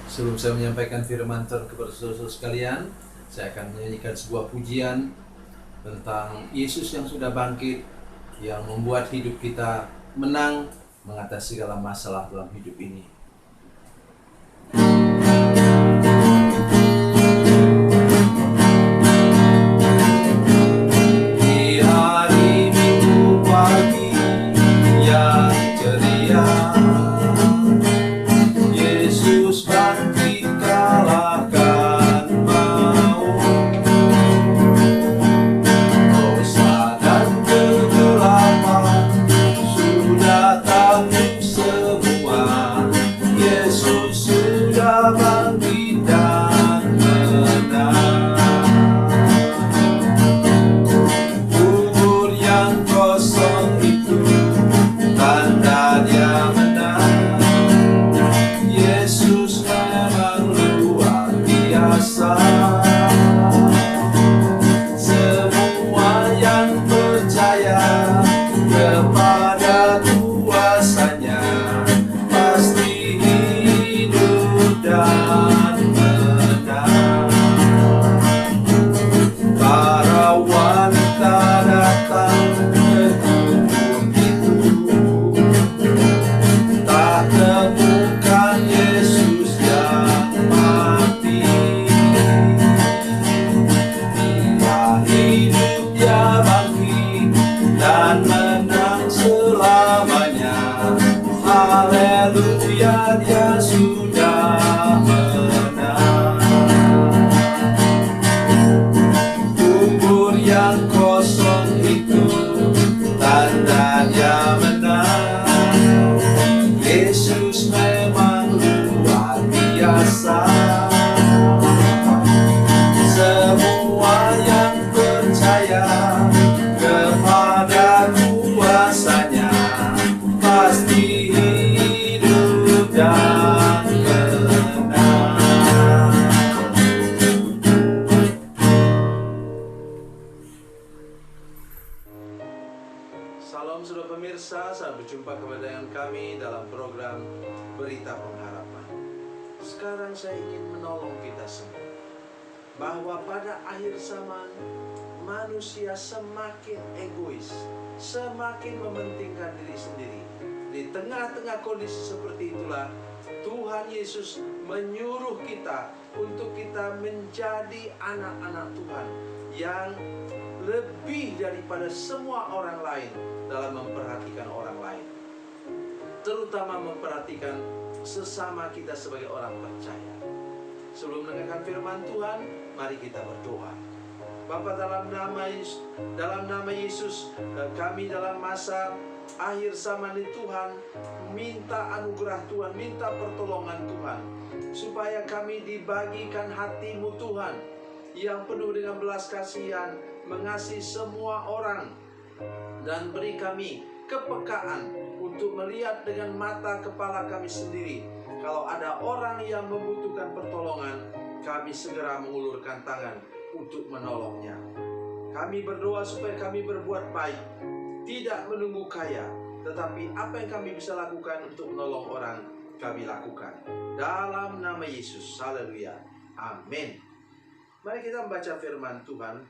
Sebelum saya menyampaikan firman Tuhan kepada saudara-saudara sekalian, saya akan menyanyikan sebuah pujian tentang Yesus yang sudah bangkit, yang membuat hidup kita menang mengatasi segala masalah dalam hidup ini. Di hari Minggu pagi yang ceria, Yesus bangkit kalahkan maut. Dosa dan kegelapan sudah takluk semua. Yesus sudah bangkit dan menang. Kubur yang kosong itu tanda Dia menang. Yesus memang luar biasa. Semua yang percaya kepada kuasa-Nya pasti hidup dan menang. Para wanita datang ke kubur itu, tak temukan Yesus yang mati. Dia hidup, Dia bangkit dan menang selamanya. Haleluya, Dia sudah menang. Kubur yang kosong itu tanda Dia menang. Yesus memang luar biasa. Semua yang percaya kepada kuasa-Nya pasti hidup dan menang. Salam saudara pemirsa, selamat berjumpa kembali dengan kami dalam program Berita Pengharapan. Sekarang saya ingin menolong kita semua bahwa pada akhir zaman manusia semakin egois, semakin mementingkan diri sendiri. Di tengah-tengah kondisi seperti itulah Tuhan Yesus menyuruh kita untuk kita menjadi anak-anak Tuhan yang lebih daripada semua orang lain dalam memperhatikan orang lain, terutama memperhatikan sesama kita sebagai orang percaya. Sebelum mendengarkan firman Tuhan, mari kita berdoa. Bapa, dalam nama Yesus, kami dalam masa akhir zaman ini Tuhan, minta anugerah Tuhan, minta pertolongan Tuhan, supaya kami dibagikan hati-Mu Tuhan, yang penuh dengan belas kasihan, mengasihi semua orang, dan beri kami kepekaan untuk melihat dengan mata kepala kami sendiri. Kalau ada orang yang membutuhkan pertolongan, kami segera mengulurkan tangan untuk menolongnya. Kami berdoa supaya kami berbuat baik, tidak menunggu kaya, tetapi apa yang kami bisa lakukan untuk menolong orang, kami lakukan. Dalam nama Yesus, haleluya, amin. Mari kita membaca firman Tuhan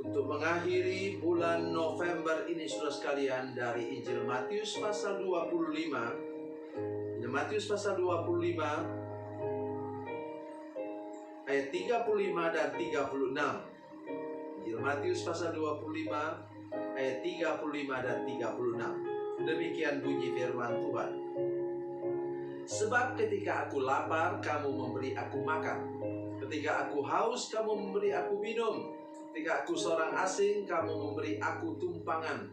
untuk mengakhiri bulan November ini, saudara sekalian, dari Injil Matius pasal 25. Matius pasal 25 ayat 35 dan 36. Injil Matius pasal 25 ayat 35 dan 36. Demikian bunyi firman Tuhan. Sebab ketika aku lapar, kamu memberi aku makan. Ketika aku haus, kamu memberi aku minum. Ketika aku seorang asing, kamu memberi aku tumpangan.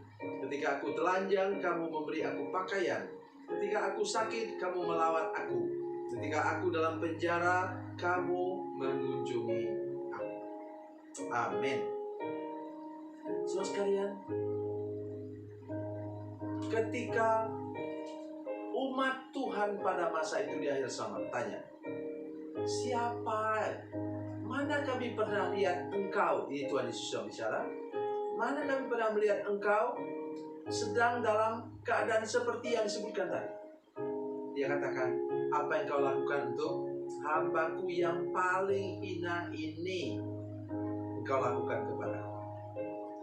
Ketika aku telanjang, kamu memberi aku pakaian. Ketika aku sakit, kamu melawat aku. Ketika aku dalam penjara, kamu mengunjungi aku. Amin. Saudara sekalian, ketika umat Tuhan pada masa itu di akhir zaman tanya, siapa? Mana kami pernah lihat engkau? Ini Tuhan Yesus yang bicara. Mana kami pernah melihat engkau sedang dalam keadaan seperti yang disebutkan tadi? Dia katakan, apa yang kau lakukan untuk hambaku yang paling hina ini, engkau lakukan kepada.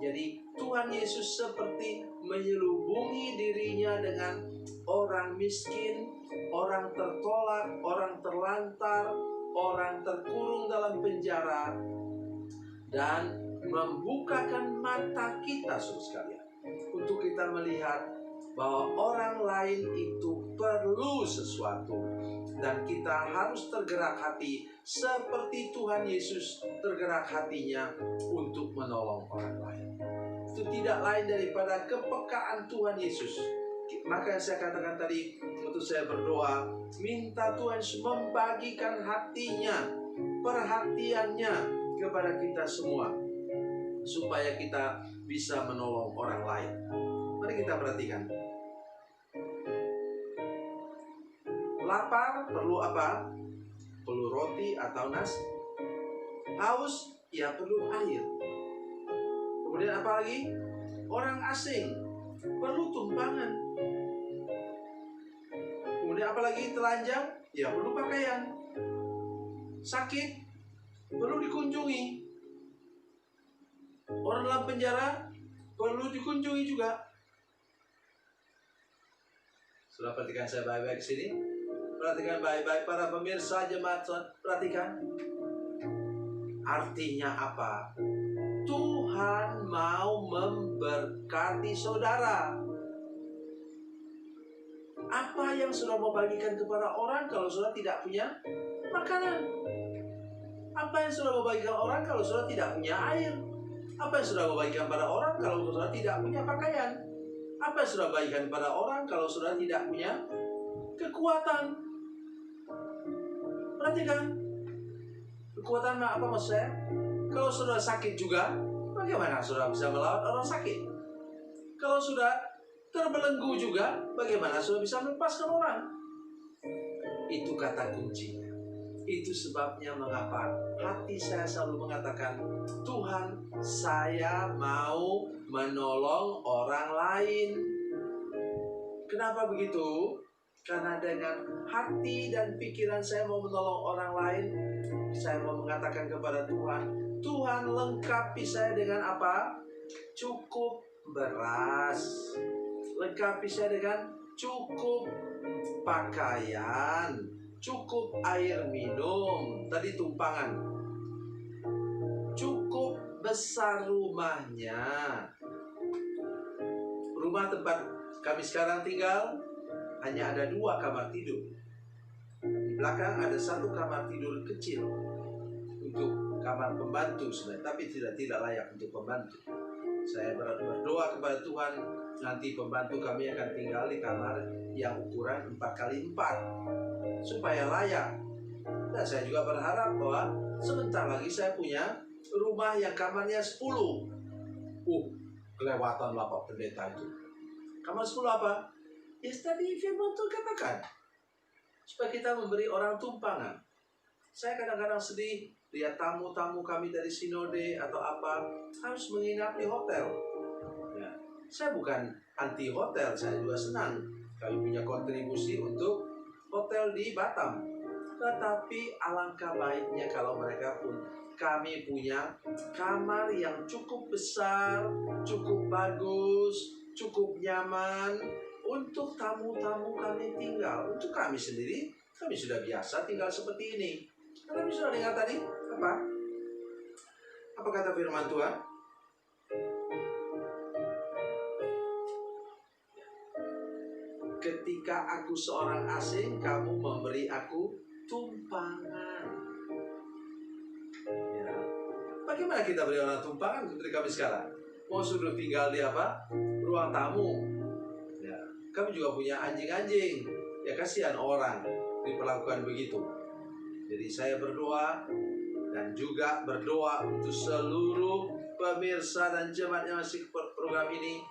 Jadi Tuhan Yesus seperti menyelubungi dirinya dengan orang miskin, orang tertolak, orang terlantar, orang terkurung dalam penjara, dan membukakan mata kita, saudara sekalian, untuk kita melihat bahwa orang lain itu perlu sesuatu, dan kita harus tergerak hati seperti Tuhan Yesus tergerak hatinya untuk menolong orang lain. Itu tidak lain daripada kepekaan Tuhan Yesus. Maka saya katakan tadi, waktu saya berdoa, minta Tuhan membagikan hatinya, perhatiannya kepada kita semua, supaya kita bisa menolong orang lain. Mari kita perhatikan. Lapar perlu apa? Perlu roti atau nasi. Haus, ya perlu air. Kemudian apa lagi? Orang asing perlu tumpangan. Kemudian apa lagi? Telanjang, ya perlu pakaian. Sakit perlu dikunjungi. Orang dalam penjara perlu dikunjungi juga. Sudah perhatikan saya baik-baik sini. Perhatikan baik-baik para pemirsa jemaat, perhatikan. Artinya apa? Tuhan mau memberkati saudara. Apa yang saudara mau bagikan kepada orang kalau saudara tidak punya makanan? Apa yang saudara mau bagikan orang kalau saudara tidak punya air? Apa yang saudara mau bagikan pada orang kalau saudara tidak punya pakaian? Apa yang saudara bagikan pada orang kalau saudara tidak punya kekuatan? Perhatikan, kekuatan apa maksud saya? Kalau saudara sakit juga, bagaimana saudara bisa melawan orang sakit? Kalau sudah terbelenggu juga, bagaimana saudara bisa melepaskan orang? Itu kata kuncinya. Itu sebabnya mengapa hati saya selalu mengatakan, Tuhan, saya mau menolong orang lain. Kenapa begitu? Karena dengan hati dan pikiran saya mau menolong orang lain, saya mau mengatakan kepada Tuhan, Tuhan lengkapi saya dengan apa? Cukup beras. Lengkapi saya dengan cukup pakaian, cukup air minum. Tadi tumpangan. Cukup besar rumahnya. Rumah tempat kami sekarang tinggal hanya ada 2 kamar tidur. Di belakang ada 1 kamar tidur kecil untuk kamar pembantu sebenarnya, tapi tidak layak untuk pembantu. Saya berdoa kepada Tuhan, nanti pembantu kami akan tinggal di kamar yang ukuran 4x4 supaya layak. Dan saya juga berharap bahwa sebentar lagi saya punya rumah yang kamarnya 10. Kelewatan Bapak Pendeta itu. Kamar 10 apa? Ya tadi firman Tuhan katakan, supaya kita memberi orang tumpangan. Saya kadang-kadang sedih lihat tamu-tamu kami dari sinode atau apa harus menginap di hotel. Ya, saya bukan anti hotel, saya juga senang. Kami punya kontribusi untuk hotel di Batam. Tetapi alangkah baiknya kalau mereka pun kami punya kamar yang cukup besar, cukup bagus, cukup nyaman untuk tamu-tamu kami tinggal. Untuk kami sendiri, kami sudah biasa tinggal seperti ini. Kami sudah dengar tadi apa? Apa kata firman Tuhan? Ketika aku seorang asing, kamu memberi aku tumpangan. Ya. Bagaimana kita beri orang tumpangan seperti kami sekarang? Mau suruh tinggal di apa? Ruang tamu. Ya. Kami juga punya anjing-anjing. Ya kasihan orang diperlakukan begitu. Jadi saya berdoa dan juga berdoa untuk seluruh pemirsa dan jemaat yang masih program ini.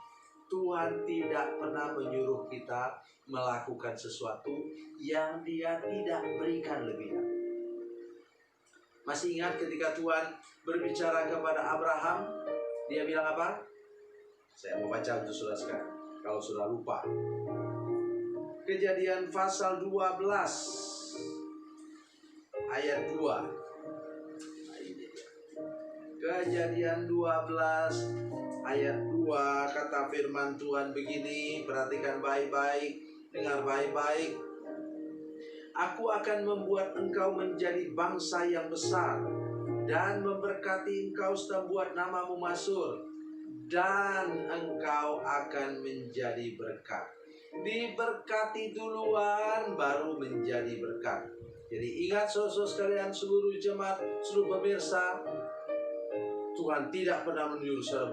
Tuhan tidak pernah menyuruh kita melakukan sesuatu yang Dia tidak berikan lebihan. Masih ingat ketika Tuhan berbicara kepada Abraham, Dia bilang apa? Saya mau baca untuk saudara sekarang, kalau sudah lupa. Kejadian pasal 12 ayat 2. Kejadian 12 ayat 2, kata firman Tuhan begini, perhatikan baik-baik, dengar baik-baik. Aku akan membuat engkau menjadi bangsa yang besar dan memberkati engkau serta buat namamu masyhur, dan engkau akan menjadi berkat. Diberkati duluan baru menjadi berkat. Jadi ingat saudara sekalian, seluruh jemaat, seluruh pemirsa, Tuhan tidak pernah menyuruh saudara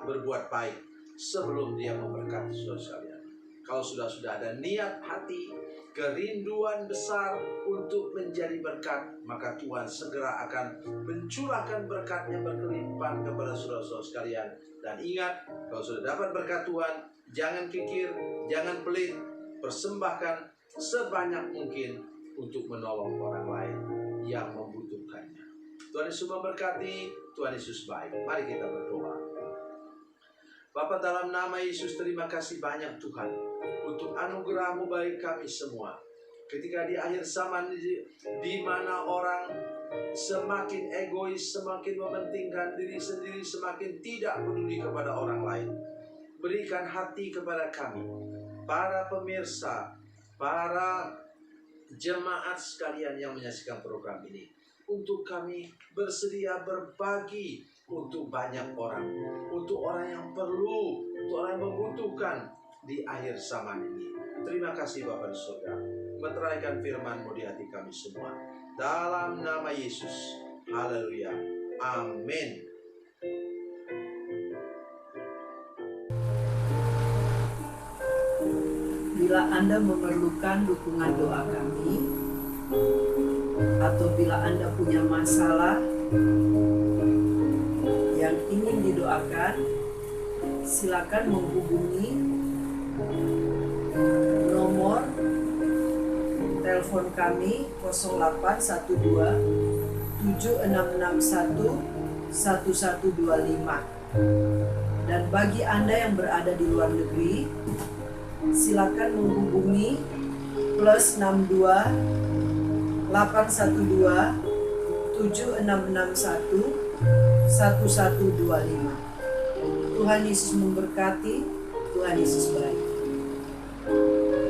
berbuat baik sebelum Dia memberkati saudara sekalian. Kalau sudah ada niat hati, kerinduan besar untuk menjadi berkat, maka Tuhan segera akan mencurahkan berkat-Nya berkelimpahan kepada saudara-saudara sekalian. Dan ingat, kalau sudah dapat berkat Tuhan, jangan kikir, jangan pelit, persembahkan sebanyak mungkin untuk menolong orang lain yang membutuhkannya. Tuhan Yesus memberkati, Tuhan Yesus baik. Mari kita berdoa. Bapa, dalam nama Yesus, terima kasih banyak Tuhan untuk anugerah-Mu bagi kami semua. Ketika di akhir zaman di mana orang semakin egois, semakin mementingkan diri sendiri, semakin tidak peduli kepada orang lain, berikan hati kepada kami, para pemirsa, para jemaat sekalian yang menyaksikan program ini, untuk kami bersedia berbagi untuk banyak orang, untuk orang yang perlu, untuk orang yang membutuhkan di akhir zaman ini. Terima kasih Bapa di surga, meteraikan firman-Mu di hati kami semua. Dalam nama Yesus, haleluya, amin. Bila Anda memerlukan dukungan doa kami, atau bila Anda punya masalah yang ingin didoakan, silakan menghubungi nomor telepon kami 0812 7661 1125. Dan bagi Anda yang berada di luar negeri, silakan menghubungi +62 812 7661 1125. Tuhan Yesus memberkati, Tuhan Yesus baik.